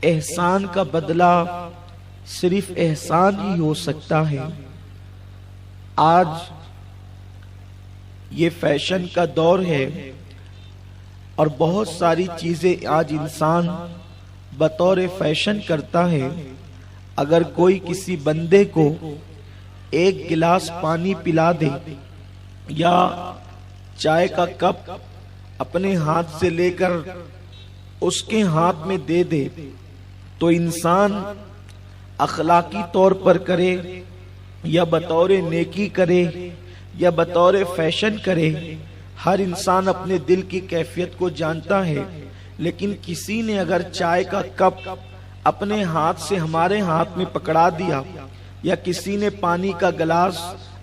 احسان کا بدلہ صرف احسان ہی ہو سکتا ہے۔ آج یہ فیشن کا دور ہے اور بہت ساری چیزیں آج انسان بطور فیشن کرتا ہے۔ اگر کوئی کسی بندے کو ایک گلاس پانی پلا دے یا چائے کا کپ اپنے ہاتھ سے لے کر اس کے ہاتھ میں دے دے تو انسان اخلاقی طور پر کرے یا بطور نیکی کرے یا بطور فیشن کرے، ہر انسان اپنے دل کی کیفیت کو جانتا ہے۔ لیکن کسی نے اگر چائے کا کپ اپنے ہاتھ سے ہمارے ہاتھ میں پکڑا دیا یا کسی نے پانی کا گلاس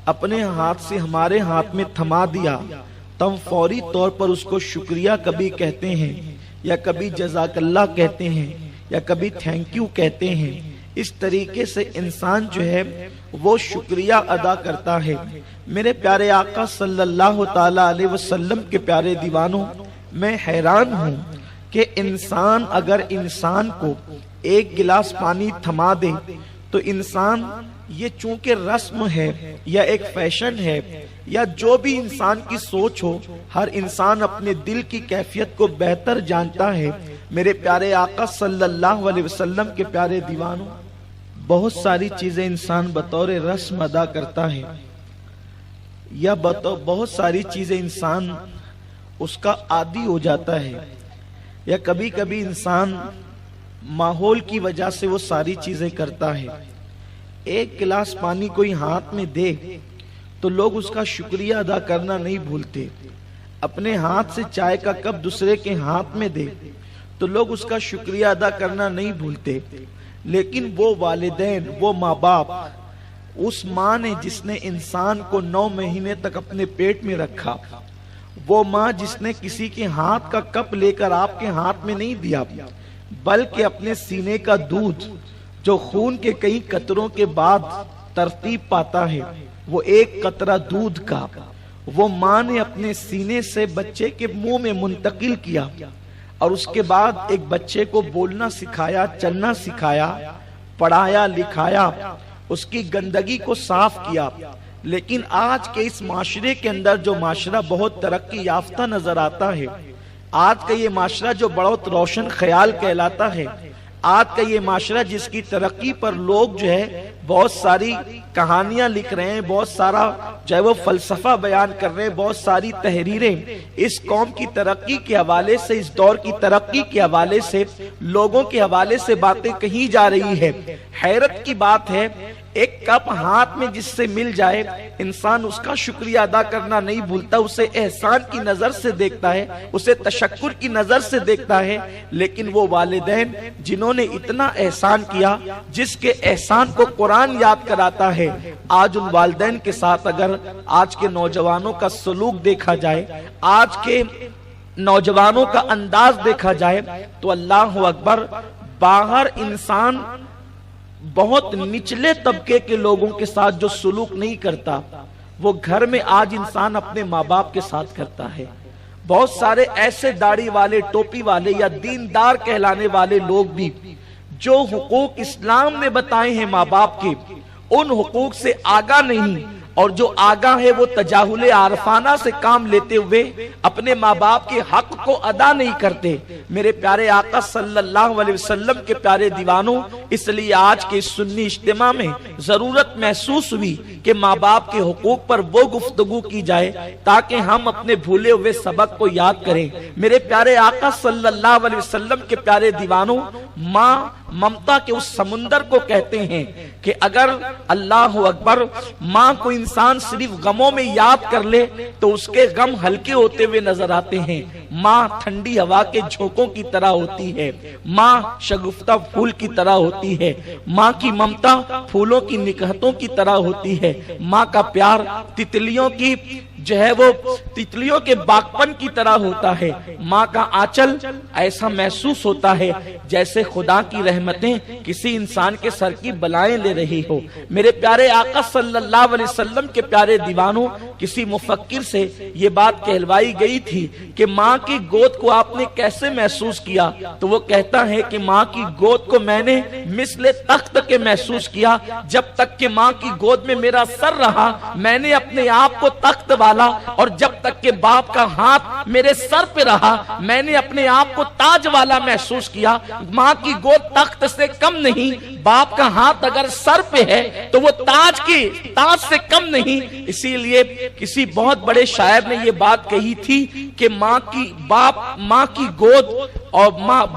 اپنے ہاتھ سے ہمارے ہاتھ میں تھما دیا تو ہم فوری طور پر اس کو شکریہ کبھی کہتے ہیں یا کبھی جزاک اللہ کہتے ہیں یا کبھی تھینک یو کہتے ہیں۔ اس طریقے سے انسان جو ہے وہ شکریہ ادا کرتا ہے۔ میرے پیارے آقا صلی اللہ تعالی علیہ وسلم کے پیارے دیوانوں، میں حیران ہوں کہ انسان اگر انسان کو ایک گلاس پانی تھما دے تو انسان یہ چونکہ رسم ہے یا ایک فیشن ہے یا جو بھی انسان کی سوچ ہو، ہر انسان اپنے دل کی کیفیت کو بہتر جانتا ہے۔ میرے پیارے آقا صلی اللہ علیہ وسلم کے پیارے دیوانوں، بہت ساری چیزیں انسان بطور رسم ادا کرتا ہے یا بہت ساری چیزیں انسان اس کا عادی ہو جاتا ہے یا کبھی کبھی انسان ماحول کی وجہ سے وہ ساری چیزیں کرتا ہے۔ ایک گلاس پانی کوئی ہاتھ میں دے تو لوگ اس کا شکریہ ادا کرنا نہیں بھولتے۔ اپنے ہاتھ سے چائے کا کپ دوسرے کے ہاتھ میں دے تو لوگ اس کا شکریہ ادا کرنا نہیں بھولتے۔ لیکن وہ والدین، وہ ماں باپ، اس ماں نے جس نے انسان کو 9 مہینے تک اپنے پیٹ میں رکھا، وہ ماں جس نے کسی کے ہاتھ کا کپ لے کر آپ کے ہاتھ میں نہیں دیا بلکہ اپنے سینے کا دودھ جو خون کے کئی قطروں کے بعد ترتیب پاتا ہے، وہ ایک قطرہ دودھ کا وہ ماں نے اپنے سینے سے بچے کے منہ میں منتقل کیا اور اس کے بعد ایک بچے کو بولنا سکھایا، چلنا سکھایا، پڑھایا لکھایا، اس کی گندگی کو صاف کیا۔ لیکن آج کے اس معاشرے کے اندر جو معاشرہ بہت ترقی یافتہ نظر آتا ہے، آج کا یہ معاشرہ جو بہت روشن خیال کہلاتا ہے، آج کا یہ معاشرہ جس کی ترقی پر لوگ جو ہے بہت ساری کہانیاں لکھ رہے ہیں، بہت سارا جو ہے وہ فلسفہ بیان کر رہے ہیں، بہت ساری تحریریں اس قوم کی ترقی کے حوالے سے، اس دور کی ترقی کے حوالے سے، لوگوں کے حوالے سے باتیں کہی جا رہی ہے۔ حیرت کی بات ہے، ایک کپ ہاتھ میں جس سے مل جائے انسان اس کا شکریہ ادا کرنا نہیں بھولتا، اسے احسان کی نظر سے دیکھتا ہے، اسے تشکر کی نظر سے دیکھتا ہے۔ لیکن وہ والدین جنہوں نے اتنا احسان کیا، جس کے احسان کو قرآن یاد کراتا ہے، آج ان والدین کے ساتھ اگر آج کے نوجوانوں کا سلوک دیکھا جائے، آج کے نوجوانوں کا انداز دیکھا جائے تو اللہ اکبر، باہر انسان بہت نچلے طبقے کے لوگوں کے ساتھ جو سلوک نہیں کرتا، وہ گھر میں آج انسان اپنے ماں باپ کے ساتھ کرتا ہے۔ بہت سارے ایسے داڑھی والے، ٹوپی والے یا دیندار کہلانے والے لوگ بھی جو حقوق اسلام نے بتائے ہیں ماں باپ کے، ان حقوق سے آگاہ نہیں، اور جو آگاہ ہے وہ تجاہل عارفانہ سے کام لیتے ہوئے اپنے ماں باپ کے حق کو ادا نہیں کرتے۔ میرے پیارے آقا صلی اللہ علیہ وسلم کے پیارے دیوانوں، اس لیے آج کے سنی اجتماع میں ضرورت محسوس ہوئی کہ ماں باپ کے حقوق پر وہ گفتگو کی جائے تاکہ ہم اپنے بھولے ہوئے سبق کو یاد کریں۔ میرے پیارے آقا صلی اللہ علیہ وسلم کے پیارے دیوانوں، ماں ممتا کے اس سمندر کو کہتے ہیں کہ اگر اللہ اکبر ماں کو انسان صرف غموں میں یاد کر لے تو اس کے غم ہلکے ہوتے ہوئے نظر آتے ہیں۔ ماں ٹھنڈی ہوا کے جھونکوں کی طرح ہوتی ہے، ماں شگفتہ پھول کی طرح ہوتی ہے، ماں کی ممتا پھولوں کی نکہتوں کی طرح ہوتی ہے، ماں کا پیار تتلیوں کی جو ہے وہ تتلیوں کے باغپن کی طرح ہوتا ہے. ماں کا آنچل ایسا محسوس ہوتا ہے جیسے خدا کی رحمتیں کسی انسان کے سر کی بلائیں لے رہی ہو. میرے پیارے آقا صلی اللہ علیہ وسلم کے پیارے دیوانوں، کسی مفکر سے یہ بات کہلوائی گئی تھی کہ ماں کی گود کو آپ نے کیسے محسوس کیا؟ تو وہ کہتا ہے کہ ماں کی گود کو میں نے مثل تخت کے محسوس کیا. جب تک کہ ماں کی گود میں میرا سر رہا میں نے اپنے آپ کو تخت والا، اور جب تک کہ باپ کا ہاتھ میرے سر پہ رہا میں نے اپنے آپ کو تاج والا محسوس کیا. ماں کی گود تخت سے کم نہیں، باپ کا ہاتھ اگر سر پہ ہے تو وہ تاج سے کم نہیں. اسی لیے کسی بہت بڑے شاعر نے یہ بات کہی تھی کہ ماں کی گود اور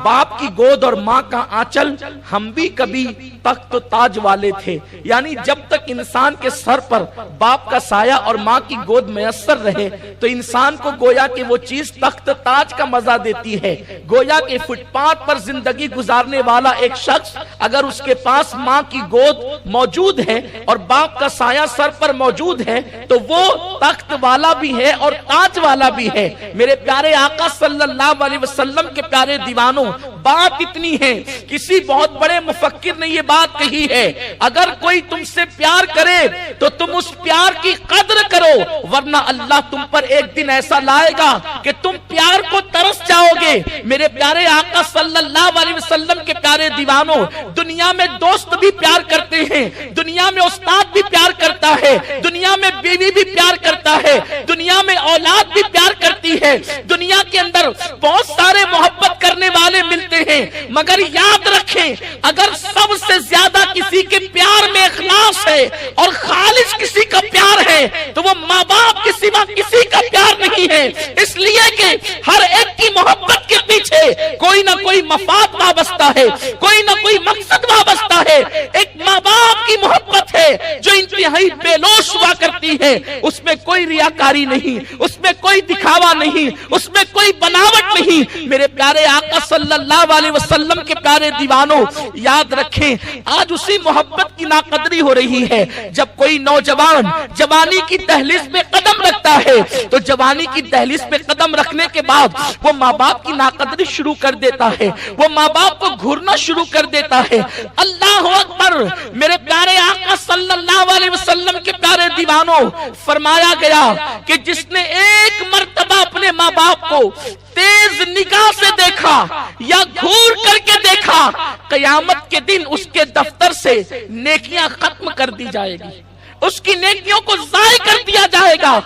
باپ کی گود اور ماں کا آنچل ہم بھی کبھی تخت و تاج والے تھے. یعنی جب تک انسان کے سر پر باپ کا سایہ اور ماں کی گود میسر رہے تو انسان کو گویا کہ وہ چیز تخت تاج کا مزہ دیتی ہے. گویا کہ فٹ پاتھ پر زندگی گزارنے والا ایک شخص اگر اس کے پاس ماں کی گود موجود ہے اور باپ کا سایہ سر پر موجود ہے تو وہ تخت والا بھی ہے اور تاج والا بھی ہے. میرے پیارے آقا صلی اللہ علیہ وسلم کے پیارے دیوانوں، بات اتنی ہے، کسی بہت بڑے مفکر نے یہ بات کہی ہے، اگر کوئی تم سے پیار کرے تو تم اس پیار کی قدر کرو، ورنہ اللہ تم پر ایک دن ایسا لائے گا کہ تم پیار کو ترس جاؤ گے. میرے پیارے آقا صلی اللہ علیہ وسلم کے پیارے دیوانوں، دنیا میں دوست بھی پیار کرتے ہیں، دنیا میں استاد بھی پیار کرتا ہے، دنیا میں بیوی بھی پیار کرتا ہے، دنیا میں اولاد بھی پیار کرتی ہے، دنیا کے اندر بہت سارے محبت کرنے والے ملتے ہیں. مگر یاد رکھیں، اگر سب سے زیادہ کسی کے پیار میں اخلاص ہے اور خالص کسی کا پیار ہے تو وہ ماں باپ کے سوا کسی کا پیار نہیں ہے. اس لیے کہ ہر ایک کی محبت کے پیچھے کوئی نہ کوئی مفاد وابستہ ہے، کوئی نہ کوئی مقصد وابستہ ہے. ایک ماں باپ کی محبت ہے جو انتہائی بے لوث ہوا کرتی ہے، اس میں کوئی ریاکاری نہیں، اس میں کوئی دکھاوا نہیں، اس میں کوئی بناوٹ نہیں. میرے پیارے آقا صلی اللہ علیہ وسلم کے پیارے دیوانوں، یاد رکھیں آج اسی محبت کی ناقدری ہو رہی ہے. جب کوئی نوجوان جوانی کی دہلیز پہ قدم رکھتا ہے تو جوانی کی دہلیز پہ قدم رکھنے کے بعد وہ ماں باپ کی ناقدری شروع کر دیتا ہے، وہ ماں باپ کو گھورنا شروع کر دیتا ہے. اللہ اکبر. میرے پیارے آقا صلی اللہ علیہ وسلم کے پیارے دیوانوں، فرمایا گیا کہ جس نے ایک مرتبہ اپنے ماں باپ کو تیز نگاہ سے دیکھا یا گھور کر کے دیکھا، قیامت کے دن اس کے دفتر سے نیکیاں ختم کر دی جائے گی، اس کی نیکیوں کو ضائع کر دیا جائے گا.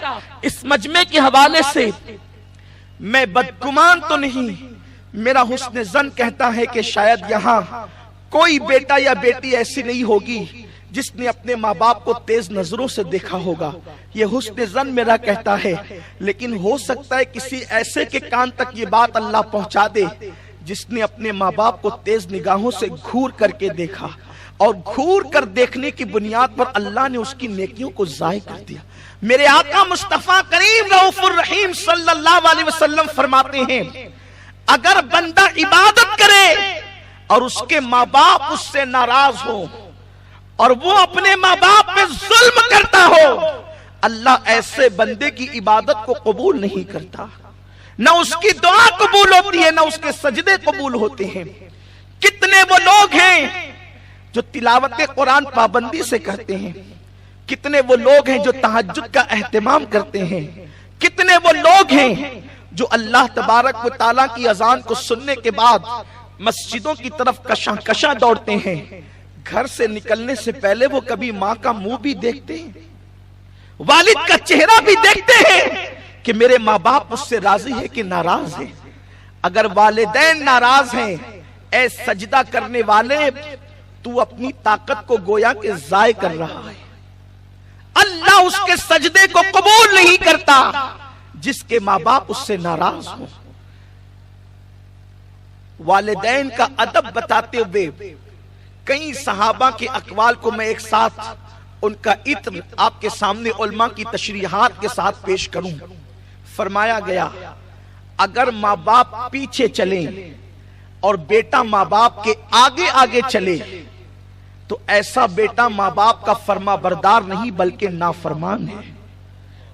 اس مجمع کے حوالے سے میں بدگمان تو نہیں، میرا حسن ظن کہتا ہے کہ شاید یہاں کوئی بیٹا یا بیٹی ایسی نہیں ہوگی جس نے اپنے ماں باپ کو تیز نظروں سے دیکھا ہوگا. یہ حسن ظن میرا کہتا ہے، لیکن ہو سکتا ہے کسی ایسے کے کان تک یہ بات اللہ پہنچا دے جس نے اپنے ماں باپ کو تیز نگاہوں سے گھور کر کے دیکھا، اور گھور کر دیکھنے کی بنیاد پر اللہ نے اس کی نیکیوں کو ضائع کر دیا. میرے آقا مصطفیٰ کریم رؤوف الرحیم صلی اللہ علیہ وسلم فرماتے ہیں، اگر بندہ عبادت کرے اور اس کے ماں باپ اس سے ناراض ہو اور وہ اپنے ماں باپ پہ ظلم کرتا ہو، اللہ ایسے بندے کی عبادت کو قبول نہیں کرتا. نہ اس کی دعا قبول ہوتی ہے، نہ اس کے سجدے قبول ہوتے ہیں. کتنے وہ لوگ ہیں جو تلاوت قرآن پابندی سے کرتے ہیں، کتنے وہ لوگ ہیں جو تہجد کا اہتمام کرتے ہیں، کتنے وہ لوگ ہیں جو اللہ تبارک و تعالیٰ کی اذان کو سننے کے بعد مسجدوں کی طرف کشاں کشاں دوڑتے ہیں. گھر سے نکلنے سے پہلے وہ کبھی ماں کا منہ بھی دیکھتے ہیں، والد کا چہرہ بھی دیکھتے ہیں کہ میرے ماں باپ اس سے راضی ہے کہ ناراض ہے. اگر والدین ناراض ہیں، اے سجدہ کرنے والے، تو اپنی طاقت کو گویا کہ ضائع کر رہا ہے. اللہ اس کے سجدے کو قبول نہیں کرتا جس کے ماں باپ اس سے ناراض ہوں. والدین کا ادب بتاتے ہوئے کئی صحابہ کے اقوال کو میں ایک ساتھ ان کا عطر آپ کے سامنے علماء کی تشریحات کے ساتھ پیش کروں. فرمایا گیا، اگر ماں باپ پیچھے چلیں اور بیٹا ماں باپ کے آگے آگے چلے تو ایسا بیٹا ماں باپ کا فرما بردار نہیں بلکہ نافرمان ہے.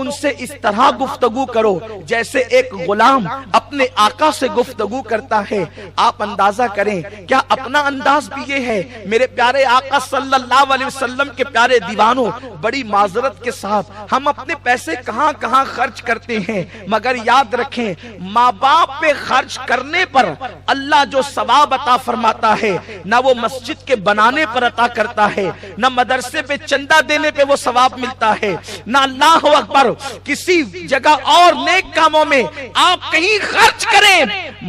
ان سے اس طرح گفتگو کرو جیسے ایک غلام اپنے آقا سے گفتگو کرتا ہے۔ آپ اندازہ کریں، کیا اپنا انداز بھی یہ ہے؟ میرے پیارے آقا صلی اللہ علیہ وسلم کے پیارے دیوانوں، بڑی معذرت کے ساتھ ہم اپنے پیسے کہاں کہاں خرچ کرتے ہیں، مگر یاد رکھیں ماں باپ پہ خرچ کرنے پر اللہ جو ثواب عطا فرماتا ہے نہ وہ مسجد کے بنانے پر عطا کرتا ہے، نہ مدرسے پہ چندہ دینے پہ وہ ثواب ملتا ہے، نہ اللہ اکبر کسی جگہ اور نیک کاموں میں آپ کہیں خرچ کریں،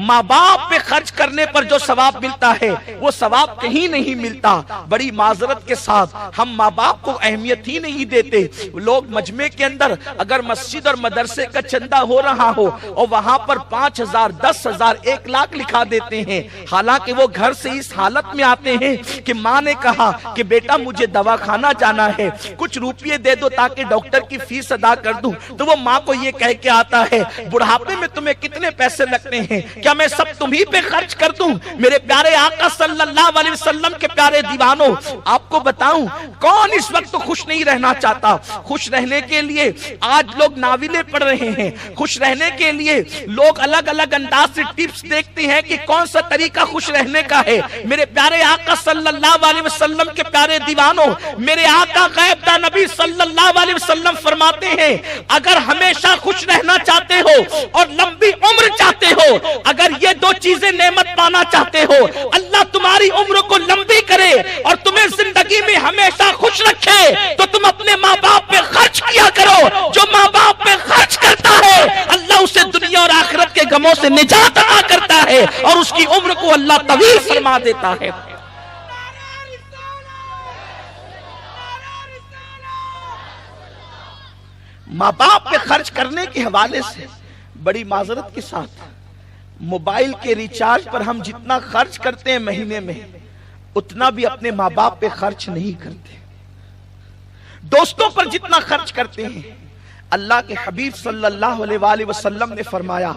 ماں باپ پہ خرچ کرنے پر جو ثواب ملتا ہے وہ ثواب کہیں نہیں ملتا۔ بڑی معذرت کے ساتھ ہم ماں باپ کو اہمیت ہی نہیں دیتے۔ لوگ مجمع کے اندر اگر مسجد اور مدرسے کا چندہ ہو رہا ہو اور وہاں پر 5,000 10,000 1 لاکھ لکھا دیتے ہیں، حالانکہ وہ گھر سے اس حالت میں آتے ہیں کہ ماں نے کہا کہ بیٹا مجھے دواخانہ جانا ہے، کچھ روپیے دے دو تاکہ ڈاکٹر کی فیس ادا کر دوں، تو وہ ماں کو یہ کہہ کے آتا ہے بڑھاپے میں تمہیں کتنے پیسے لگتے ہیں، کیا میں سب تمہیں پہ خرچ کر دوں؟ میرے پیارے آقا صلی اللہ علیہ وسلم کے پیارے دیوانوں، آپ کو بتاؤں کون اس وقت خوش نہیں رہنا چاہتا؟ خوش رہنے کے لیے آج لوگ ناولیں پڑھ رہے ہیں، خوش رہنے کے لیے لوگ الگ الگ انداز سے ٹپس دیکھتے ہیں کہ کون سا طریقہ خوش رہنے کا ہے۔ میرے پیارے آقا صلی اللہ علیہ وسلم کے پیارے دیوانوں، میرے آقا غیب داں نبی صلی اللہ علیہ وسلم فرماتے ہیں اگر ہمیشہ خوش رہنا چاہتے ہو اور لمبی عمر چاہتے ہو، اگر یہ 2 چیزیں نعمت پانا چاہتے ہو، اللہ تمہاری عمر کو لمبی کرے اور تمہیں زندگی میں ہمیشہ خوش رکھے، تو تم اپنے ماں باپ پہ خرچ کیا کرو۔ جو ماں باپ پہ خرچ کرتا ہے اللہ اسے دنیا اور آخرت کے غموں سے نجات عطا کرتا ہے اور اس کی عمر کو اللہ طویل فرما دیتا ہے۔ ماں باپ پہ خرچ کرنے کے حوالے سے بڑی معذرت کے ساتھ موبائل کے ریچارج پر ہم جتنا خرچ کرتے ہیں مہینے میں، اتنا بھی اپنے ماں باپ پہ خرچ نہیں کرتے۔ دوستوں پر جتنا خرچ کرتے ہیں، اللہ کے حبیب صلی اللہ علیہ وآلہ وسلم نے فرمایا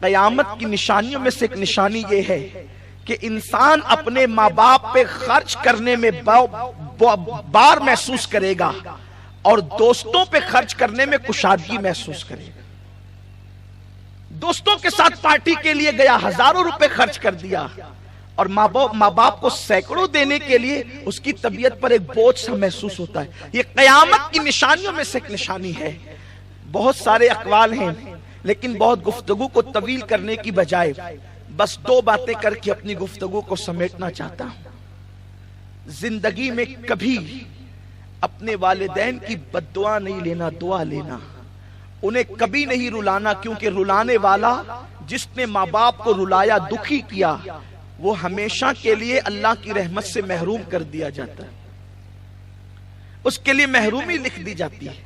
قیامت کی نشانیوں میں سے ایک نشانی یہ ہے کہ انسان اپنے ماں باپ پہ خرچ کرنے میں بار محسوس کرے گا اور دوستوں پہ خرچ کرنے میں کشادگی محسوس کرے گا۔ دوستوں کے ساتھ پارٹی کے لیے گیا، ہزاروں روپے خرچ کر دیا اور ماں باپ کو سینکڑوں دینے کے لیے اس کی طبیعت پر ایک بوجھ سا محسوس ہوتا ہے۔ یہ قیامت کی نشانیوں میں سے ایک نشانی ہے۔ بہت سارے اقوال ہیں لیکن بہت گفتگو کو طویل کرنے کی بجائے بس 2 باتیں کر کے اپنی گفتگو کو سمیٹنا چاہتا ہوں۔ زندگی میں کبھی اپنے والدین کی بد دعا نہیں لینا، دعا لینا۔ انہیں کبھی نہیں رلانا، کیونکہ رلانے والا جس نے ماں باپ کو رلایا، دکھی کیا، وہ ہمیشہ کے لیے اللہ کی رحمت سے محروم کر دیا جاتا ہے، اس کے لیے محرومی لکھ دی جاتی ہے۔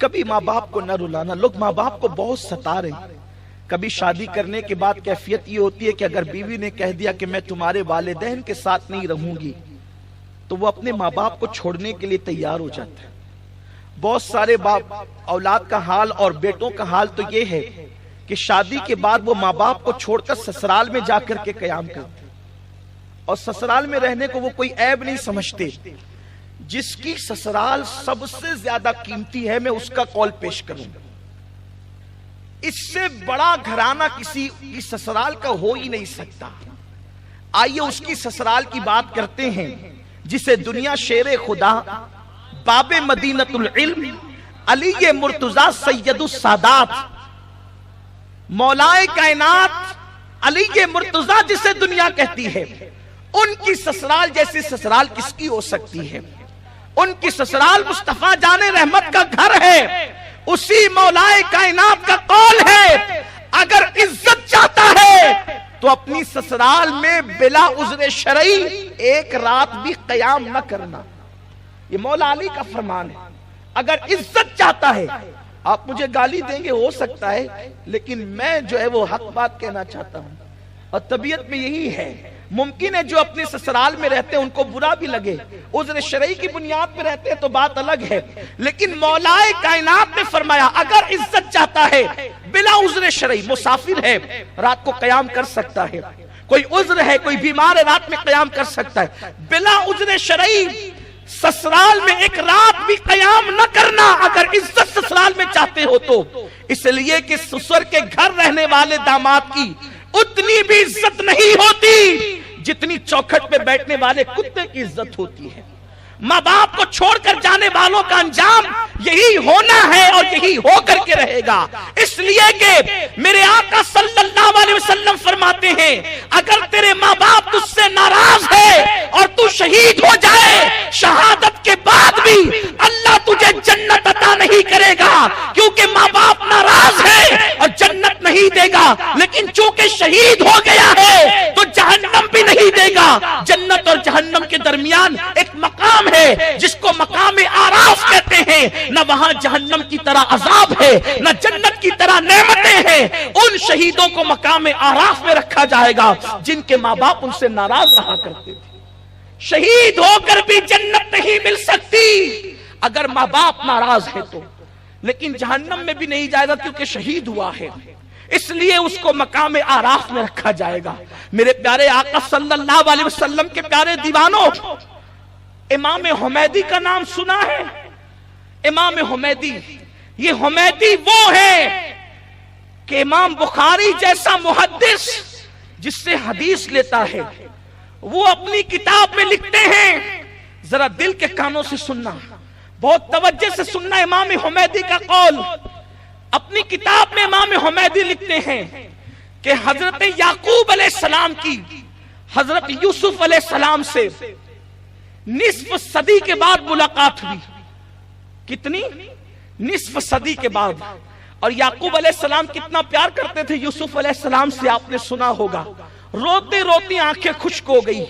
کبھی ماں باپ کو نہ رلانا۔ لوگ ماں باپ کو بہت ستا رہے ہیں۔ کبھی شادی کرنے کے بعد کیفیت یہ ہوتی ہے کہ اگر بیوی نے کہہ دیا کہ میں تمہارے والدین کے ساتھ نہیں رہوں گی، تو وہ اپنے ماں باپ کو چھوڑنے کے لیے تیار ہو جاتا ہے۔ بہت سارے باپ اولاد کا حال اور بیٹوں کا حال تو یہ ہے کہ شادی کے بعد وہ ماں باپ کو چھوڑ کر سسرال میں جا کر کے قیام کرتے اور سسرال میں رہنے کو وہ کوئی عیب نہیں سمجھتے۔ جس کی سسرال سب سے زیادہ قیمتی ہے، میں اس کا قول پیش کروں، اس سے بڑا گھرانہ کسی کی سسرال کا ہو ہی نہیں سکتا۔ آئیے اس کی سسرال کی بات کرتے ہیں جسے دنیا شیر خدا، باب مدینۃ العلم، علی مرتضیٰ سید السادات، مولائے کائنات علی مرتضیٰ جسے دنیا کہتی ہے، ان کی سسرال جیسی سسرال کس کی ہو سکتی ہے؟ ان کی سسرال مصطفیٰ جان رحمت کا گھر ہے۔ اسی مولائے کائنات کا قول ہے اگر عزت چاہتا ہے تو اپنی سسرال میں بلا عذر شرعی 1 رات بھی قیام نہ کرنا۔ یہ مولا علی کا فرمان ہے۔ اگر عزت چاہتا ہے، آپ مجھے گالی دیں گے ہو سکتا ہے، لیکن میں جو ہے وہ حق بات کہنا چاہتا ہوں، اور طبیعت میں یہی ہے۔ ممکن ہے جو اپنے سسرال میں رہتے ہیں ان کو برا بھی لگے، عذر شرعی کی بنیاد پہ رہتے ہیں تو بات الگ ہے، لیکن مولائے کائنات نے فرمایا اگر عزت چاہتا ہے بلا عذر شرعی، مسافر ہے رات کو قیام کر سکتا ہے، کوئی عذر ہے، کوئی بیمار ہے رات میں قیام کر سکتا ہے، بلا عذر شرعی سسرال میں ایک رات بھی قیام نہ کرنا اگر عزت سسرال میں چاہتے ہو تو، اس لیے کہ سسر کے گھر رہنے والے داماد کی اتنی بھی عزت نہیں ہوتی جتنی چوکھٹ پہ بیٹھنے والے کتے کی عزت ہوتی ہے۔ ماں باپ کو چھوڑ کر جانے والوں کا انجام یہی ہونا ہے اور یہی ہو کر کے رہے گا، اس لیے کہ میرے آقا صلی اللہ علیہ وسلم فرماتے ہیں اگر تیرے ماں باپ تجھ سے ناراض ہے اور تو شہید ہو جائے، شہادت کے بعد بھی اللہ تجھے جنت عطا نہیں کرے گا، کیونکہ ماں باپ ناراض ہے اور جنت نہیں دے گا، لیکن چونکہ شہید ہو گیا ہے تو جہنم بھی نہیں دے گا۔ جنت اور جہنم کے درمیان ایک مقام ہے جس کو مقام آراف کہتے ہیں، نہ وہاں جہنم کی طرح عذاب ہے نہ جنت کی طرح نعمتیں ہیں۔ ان شہیدوں کو مقام آراف میں رکھا جائے گا جن کے ماں باپ ان سے ناراض رہا کرتے تھے۔ شہید ہو کر بھی جنت نہیں مل سکتی اگر ماں باپ ناراض ہے تو، لیکن جہنم میں بھی نہیں جائے گا کیونکہ شہید ہوا ہے، اس لیے اس کو مقام آراف میں رکھا جائے گا۔ میرے پیارے آقا صلی اللہ علیہ وسلم کے پیارے دیوانوں، امام حمیدی کا نام سنا ہے؟ امام حمیدی، یہ حمیدی وہ ہے کہ امام بخاری جیسا محدث جس سے حدیث لیتا ہے، وہ اپنی کتاب میں لکھتے ہیں، ذرا دل کے کانوں سے سننا، بہت توجہ سے سننا امام حمیدی کا قول۔ اپنی کتاب میں امام حمیدی لکھتے ہیں کہ حضرت یعقوب علیہ السلام کی حضرت یوسف علیہ السلام سے نصف صدی کے بعد ملاقات ہوئی۔ کتنی؟ نصف صدی کے بعد۔ اور یعقوب علیہ السلام کتنا پیار کرتے تھے یوسف علیہ السلام سے، آپ نے سنا ہوگا، روتے روتی آنکھیں خشک ہو گئی،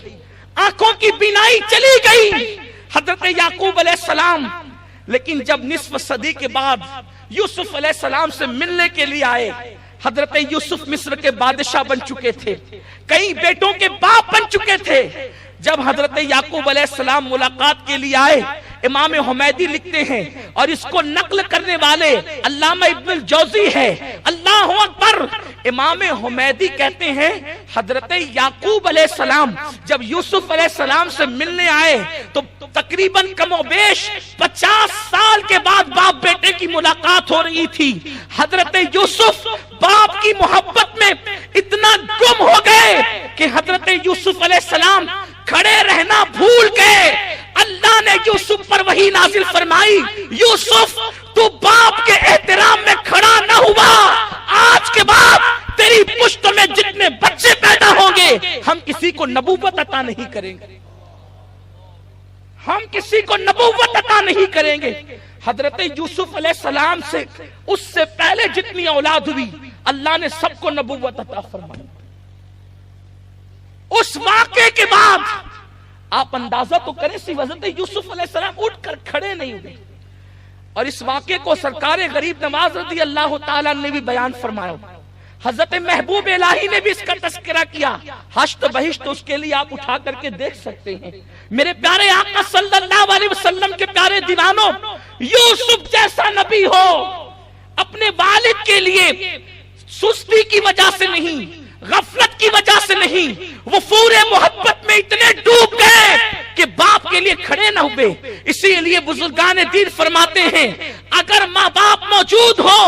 آنکھوں کی بینائی چلی گئی حضرت یعقوب علیہ السلام۔ لیکن جب نصف صدی کے بعد یوسف علیہ السلام سے ملنے کے لیے آئے، حضرت یوسف مصر کے بادشاہ بن چکے تھے، کئی بیٹوں کے باپ بن چکے تھے۔ جب حضرت یعقوب علیہ السلام ملاقات کے لیے آئے، امام حمیدی لکھتے ہیں اور اس کو نقل کرنے والے علامہ ابن الجوزی ہے، اللہ اکبر، امام حمیدی کہتے ہیں حضرت یعقوب علیہ السلام جب یوسف علیہ السلام سے ملنے آئے تو تقریباً کم و بیش 50 سال کے بعد باپ بیٹے کی ملاقات ہو رہی تھی۔ حضرت یوسف باپ کی محبت میں اتنا گم ہو گئے کہ حضرت یوسف علیہ السلام کھڑے رہنا بھول گئے۔ اللہ نے یوسف پر وحی نازل فرمائی، یوسف تو باپ کے احترام میں کھڑا نہ ہوا، آج کے بعد تیری پشت میں جتنے بچے پیدا ہوں گے ہم کسی کو نبوت عطا نہیں کریں گے، ہم کسی کو نبوت عطا نہیں کریں گے۔ حضرت یوسف علیہ السلام سے اس سے پہلے جتنی اولاد ہوئی اللہ نے سب کو نبوت عطا فرمائی۔ اس واقعے کے بعد آپ اندازہ تو کریں، صرف حضرت یوسف علیہ السلام اٹھ کر کھڑے نہیں ہوئے، اور اس واقعے کو سرکار غریب نواز رضی اللہ تعالیٰ نے بھی بیان فرمایا، حضرت محبوب الہی نے بھی اس کا تذکرہ کیا، حشت بہشت اس کے لیے آپ اٹھا کر کے دیکھ سکتے ہیں۔ میرے پیارے آقا صلی اللہ علیہ وسلم کے پیارے دیوانوں، یوسف جیسا نبی ہو اپنے والد کے لیے سستی کی وجہ سے نہیں، غفلت کی وجہ سے نہیں، وہ پورے محبت میں اتنے ڈوب گئے کہ باپ کے لیے کھڑے نہ ہوئے۔ اسی لیے بزرگان دین فرماتے ہیں اگر ماں باپ موجود ہو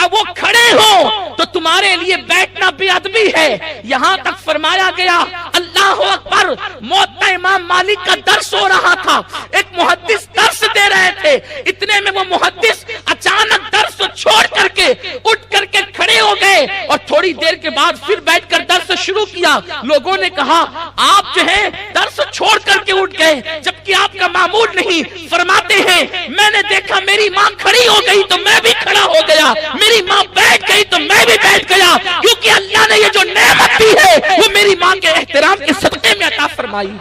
اب وہ کھڑے ہو تو تمہارے لیے بیٹھنا بے ادبی ہے۔ یہاں تک فرمایا گیا، اللہ اکبر، موت امام مالک کا درس ہو رہا تھا، ایک محدث درس دے رہے تھے، اتنے میں وہ محدث اچانک درس چھوڑ کر کے اٹھ کر کے کھڑے ہو گئے اور تھوڑی دیر کے بعد پھر بیٹھ کر درس شروع کیا۔ لوگوں نے کہا آپ جو ہے درس چھوڑ کر کے اٹھ گئے جبکہ آپ کا معمول نہیں۔ فرماتے ہیں میں نے دیکھا میری ماں کھڑی ہو گئی تو میں بھی کھڑا ہو گیا، میری ماں بیٹھ گئی تو میں بھی بیٹھ گیا، کیونکہ اللہ نے یہ جو نعمت دی ہے وہ میری ماں کے احترام کے صدقے میں عطا فرمائی۔